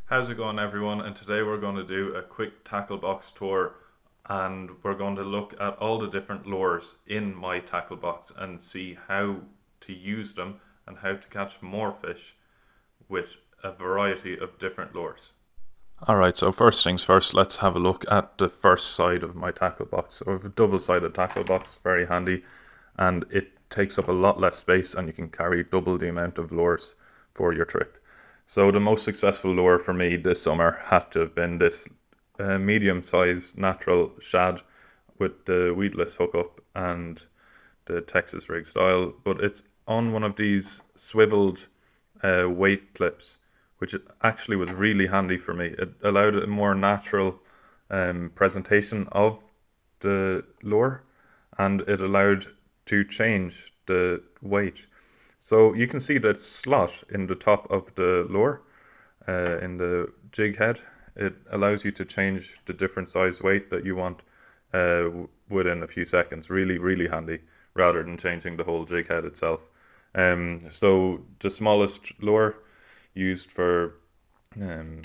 How's it going, everyone? And today we're going to do a quick tackle box tour, and we're going to look at all the different lures in my tackle box and see how to use them and how to catch more fish with a variety of different lures. Alright, so first things first, let's have a look at the first side of my tackle box. So I have a double-sided tackle box, very handy, and it takes up a lot less space and you can carry double the amount of lures for your trip. So the most successful lure for me this summer had to have been this medium-sized natural shad with the weedless hookup and the Texas rig style, but it's on one of these swiveled weight clips, which actually was really handy for me. It allowed a more natural presentation of the lure, and it allowed to change the weight. So you can see the slot in the top of the lure, in the jig head. It allows you to change the different size weight that you want within a few seconds. Really, really handy, rather than changing the whole jig head itself. So the smallest lure used for um,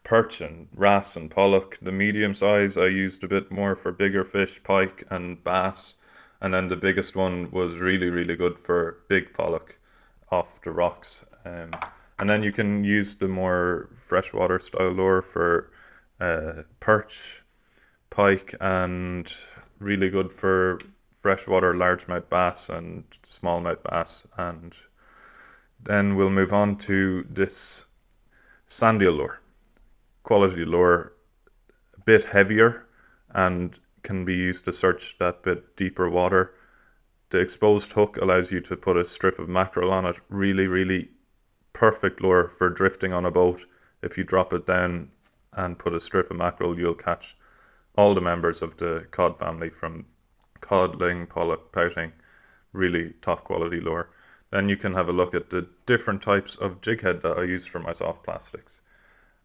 perch and wrasse and pollock. The medium size I used a bit more for bigger fish, pike and bass. And then the biggest one was really, really good for big pollock off the rocks. And then you can use the more freshwater style lure for perch, pike, and really good for freshwater largemouth bass and smallmouth bass. And then we'll move on to this sandial lure. Quality lure, a bit heavier and can be used to search that bit deeper water. The exposed hook allows you to put a strip of mackerel on it. Really, really perfect lure for drifting on a boat. If you drop it down and put a strip of mackerel, you'll catch all the members of the cod family, from cod, ling, pollock, pouting. Really top quality lure. Then you can have a look at the different types of jig head that I use for my soft plastics.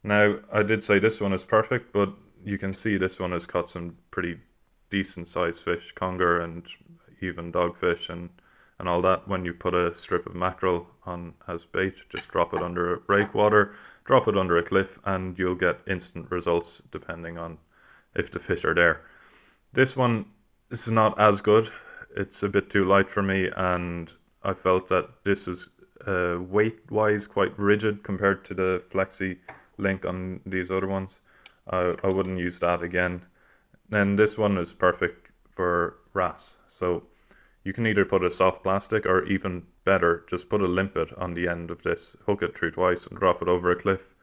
Now, I did say this one is perfect, but you can see this one has caught some pretty decent sized fish, conger and even dogfish and all that. When you put a strip of mackerel on as bait, just drop it under a breakwater, drop it under a cliff, and you'll get instant results depending on if the fish are there. This one is not as good. It's a bit too light for me, and I felt that this is weight-wise quite rigid compared to the flexi link on these other ones. I wouldn't use that again. Then this one is perfect for wrasse. So you can either put a soft plastic, or even better, just put a limpet on the end of this, hook it through twice and drop it over a cliff.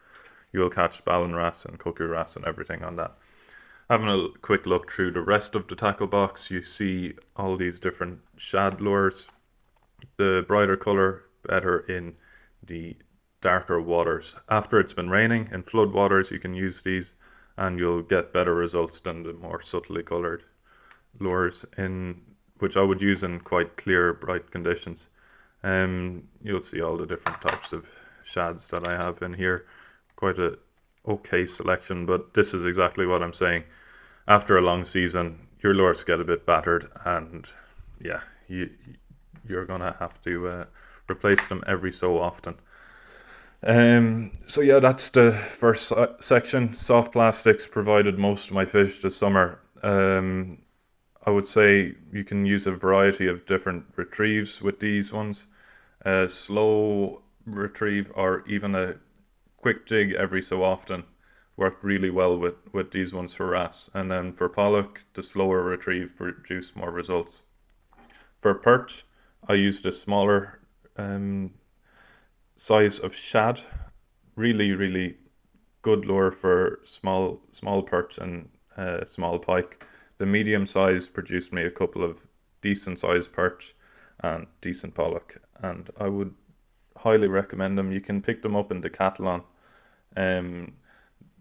You'll catch Ballan wrasse and cuckoo wrasse and everything on that. Having a quick look through the rest of the tackle box, you see all these different shad lures. The brighter colour, better in the darker waters. After it's been raining, in flood waters, you can use these and you'll get better results than the more subtly coloured lures, in which I would use in quite clear, bright conditions. You'll see all the different types of shads that I have in here. Quite a okay selection, but this is exactly what I'm saying. After a long season, your lures get a bit battered, and yeah, you're gonna have to replace them every so often. So yeah, that's the first section. Soft plastics provided most of my fish this summer. I would say you can use a variety of different retrieves with these ones. Slow retrieve or even a quick jig every so often worked really well with these ones for wrasse. And then for pollock, the slower retrieve produced more results. For perch, I used a smaller size of shad. Really, really good lure for small perch and small pike. The medium size produced me a couple of decent sized perch and decent pollock, and I would highly recommend them. You can pick them up in Decathlon,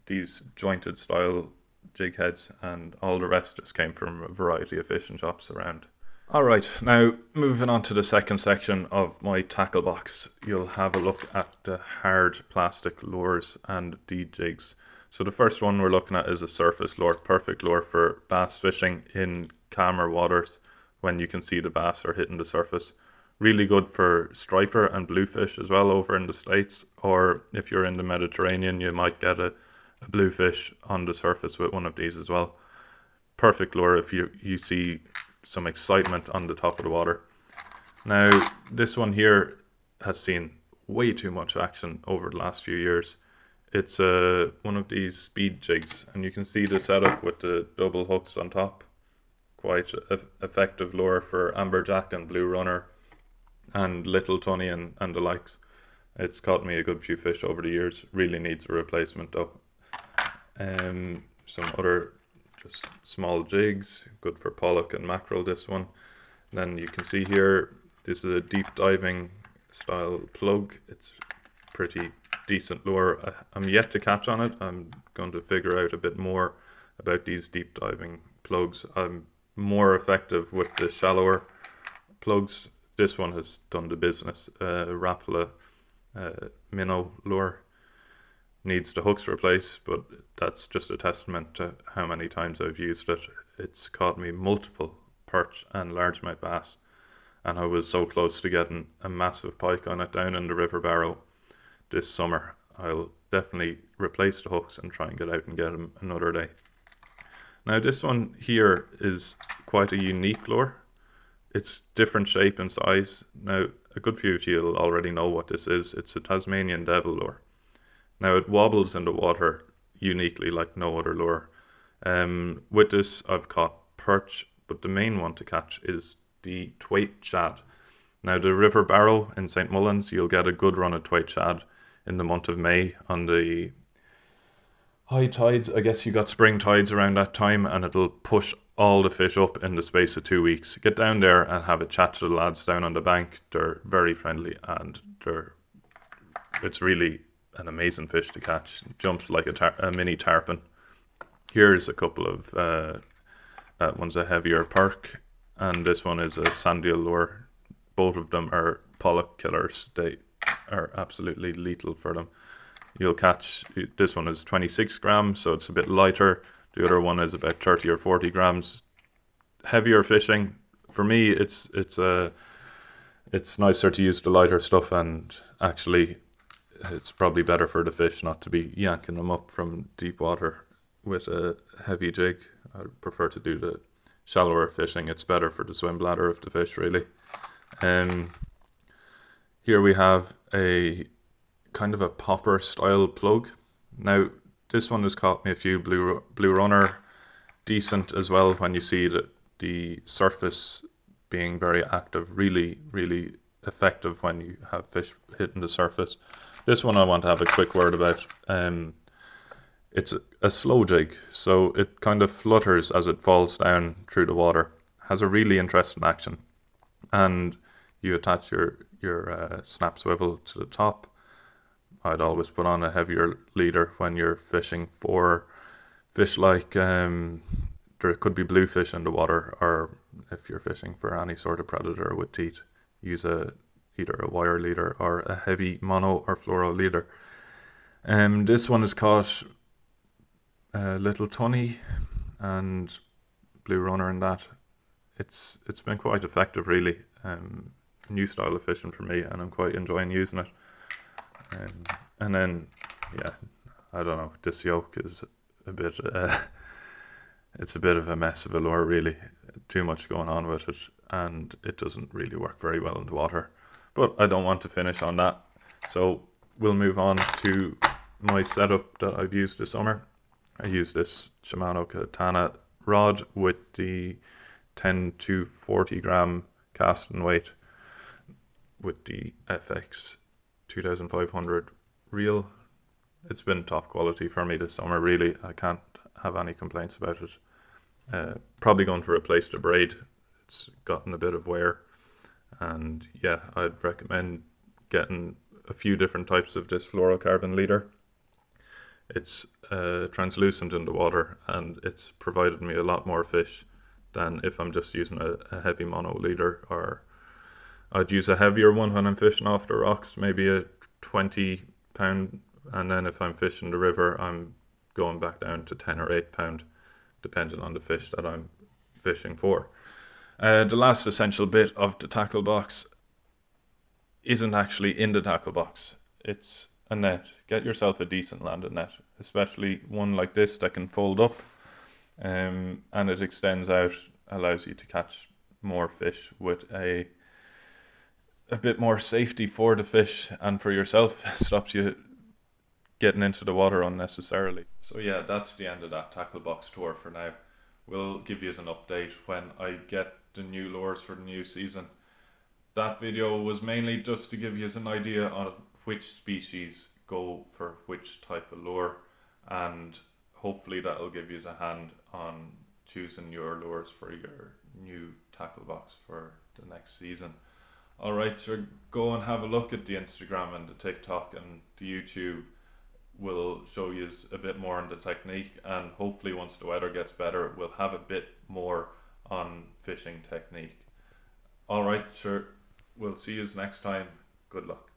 these jointed style jig heads, and all the rest just came from a variety of fishing shops around. Alright, now moving on to the second section of my tackle box, you'll have a look at the hard plastic lures and the jigs. So the first one we're looking at is a surface lure, perfect lure for bass fishing in calmer waters when you can see the bass are hitting the surface. Really good for striper and bluefish as well over in the States, or if you're in the Mediterranean, you might get a bluefish on the surface with one of these as well. Perfect lure if you see some excitement on the top of the water. Now, this one here has seen way too much action over the last few years. It's one of these speed jigs, and you can see the setup with the double hooks on top. Quite effective lure for Amberjack and Blue Runner and little Tunny and the likes. It's caught me a good few fish over the years. Really needs a replacement though. Some other just small jigs, good for Pollock and Mackerel, this one. And then you can see here, this is a deep diving style plug. It's pretty decent lure. I'm yet to catch on it. I'm going to figure out a bit more about these deep diving plugs. I'm more effective with the shallower plugs. This one has done the business. Rapala minnow lure needs the hooks replaced, but that's just a testament to how many times I've used it. It's caught me multiple perch and largemouth bass, and I was so close to getting a massive pike on it down in the River Barrow this summer. I'll definitely replace the hooks and try and get out and get them another day. Now this one here is quite a unique lure. It's different shape and size. Now, a good few of you will already know what this is. It's a Tasmanian devil lure. Now, it wobbles in the water uniquely like no other lure. With this, I've caught perch, but the main one to catch is the Thwaite shad. Now, the River Barrow in St. Mullins, you'll get a good run of Thwaite shad in the month of May on the high tides. I guess you got spring tides around that time, and it'll push all the fish up in the space of 2 weeks. Get down there and have a chat to the lads down on the bank. They're very friendly, and it's really an amazing fish to catch. It jumps like a mini tarpon. Here's a couple of that one's a heavier perk, and this one is a sandeel lure. Both of them are Pollock killers. They are absolutely lethal for them. You'll catch, this one is 26 grams, so it's a bit lighter. The other one is about 30 or 40 grams. Heavier fishing. For me, it's nicer to use the lighter stuff, and actually it's probably better for the fish not to be yanking them up from deep water with a heavy jig. I prefer to do the shallower fishing. It's better for the swim bladder of the fish, really. Here we have a kind of a popper style plug. Now, this one has caught me a few blue runner, decent as well when you see the surface being very active. Really, really effective when you have fish hitting the surface. This one I want to have a quick word about. It's a slow jig, so it kind of flutters as it falls down through the water. Has a really interesting action, and you attach your snap swivel to the top. I'd always put on a heavier leader when you're fishing for fish like there could be bluefish in the water, or if you're fishing for any sort of predator with teeth, use either a wire leader or a heavy mono or fluoro leader. This one has caught little Tunny and Blue Runner in that. It's been quite effective, really. New style of fishing for me, and I'm quite enjoying using it. And then, yeah, I don't know, this yoke is a bit, it's a bit of a mess of a lure, really. Too much going on with it, and it doesn't really work very well in the water. But I don't want to finish on that, so we'll move on to my setup that I've used this summer. I use this Shimano Katana rod with the 10 to 40 gram casting weight with the FX 2500 reel. It's been top quality for me this summer, really. I can't have any complaints about it. Probably going to replace the braid. It's gotten a bit of wear, and yeah, I'd recommend getting a few different types of this fluorocarbon leader. It's translucent in the water, and it's provided me a lot more fish than if I'm just using a heavy mono leader, or I'd use a heavier one when I'm fishing off the rocks, maybe a 20 pound, and then if I'm fishing the river, I'm going back down to 10 or 8 pound, depending on the fish that I'm fishing for. The last essential bit of the tackle box isn't actually in the tackle box. It's a net. Get yourself a decent landed net, especially one like this that can fold up, and it extends out, allows you to catch more fish with a bit more safety for the fish and for yourself. Stops you getting into the water unnecessarily. So yeah, that's the end of that tackle box tour for now. We'll give you an update when I get the new lures for the new season. That video was mainly just to give you an idea on which species go for which type of lure, and hopefully that'll give you a hand on choosing your lures for your new tackle box for the next season. Alright, so go and have a look at the Instagram and the TikTok and the YouTube. Will show you a bit more on the technique, and hopefully once the weather gets better we'll have a bit more on fishing technique. Alright, sure, we'll see you next time. Good luck.